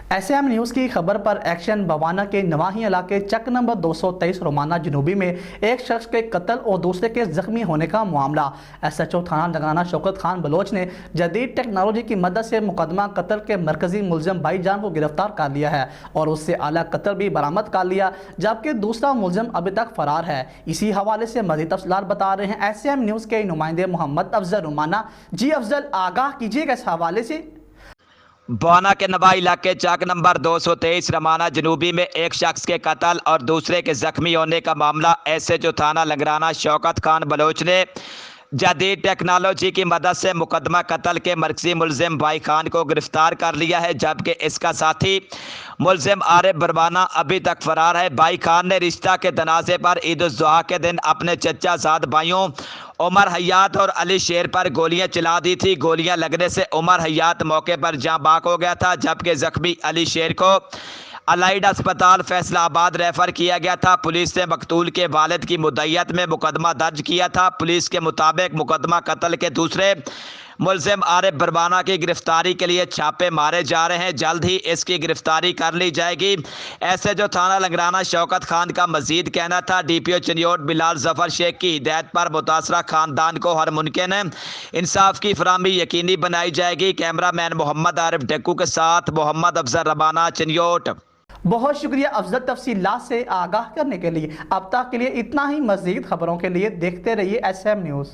S M news کی خبر پر action. Bawana کے نواحی علاقے چک نمبر 223 رومانہ جنوبی میں ایک شخص کے قتل اور دوسرے کے زخمی ہونے کا معاملہ۔ ایس ایچ او تھانہ نگرانہ شوکت خان بلوچ نے جدید ٹیکنالوجی کی مدد سے مقدمہ قتل کے مرکزی ملزم بھائی جان کو گرفتار کر لیا ہے اور اس سے اعلیٰ قتل بھی برآمد کر لیا، جبکہ دوسرا ملزم ابھی تک فرار ہے۔ اسی حوالے سے مزید تفصیلات بتا رہے ہیں ایس ایم نیوز کے نمائندے محمد افضل رومانہ۔ جی افضل، آگاہ کیجیے گا اس حوالے سے۔ بوانا کے نواحی علاقے چک نمبر 223 رومانہ جنوبی میں ایک شخص کے قتل اور دوسرے کے زخمی ہونے کا معاملہ ایس ایچ او تھانہ نگرانہ شوکت خان بلوچ نے جدید ٹیکنالوجی کی مدد سے مقدمہ قتل کے مرکزی ملزم بھائی خان کو گرفتار کر لیا ہے، جبکہ اس کا ساتھی ملزم عارف بروانہ ابھی تک فرار ہے۔ بھائی خان نے رشتہ کے تنازع پر عید الاضحیٰ کے دن اپنے چچا زاد بھائیوں عمر حیات اور علی شیر پر گولیاں چلا دی تھی۔ گولیاں لگنے سے عمر حیات موقع پر جاں بحق ہو گیا تھا، جبکہ زخمی علی شیر کو الائڈ اسپتال فیصل آباد ریفر کیا گیا تھا۔ پولیس نے مقتول کے والد کی مدعیت میں مقدمہ درج کیا تھا۔ پولیس کے مطابق مقدمہ قتل کے دوسرے ملزم عارف بروانہ کی گرفتاری کے لیے چھاپے مارے جا رہے ہیں، جلد ہی اس کی گرفتاری کر لی جائے گی۔ ایسے جو تھانہ نگرانہ شوکت خان کا مزید کہنا تھا، ڈی پی او چنیوٹ بلال ظفر شیخ کی ہدایت پر متاثرہ خاندان کو ہر ممکن انصاف کی فراہمی یقینی بنائی جائے گی۔ کیمرہ مین محمد عارف ڈکو کے ساتھ محمد افضل رومانہ، چنیوٹ۔ بہت شکریہ افضل تفصیلات سے آگاہ کرنے کے لیے۔ اب تک کے لیے اتنا ہی، مزید خبروں کے لیے دیکھتے رہیے ایس ایم نیوز۔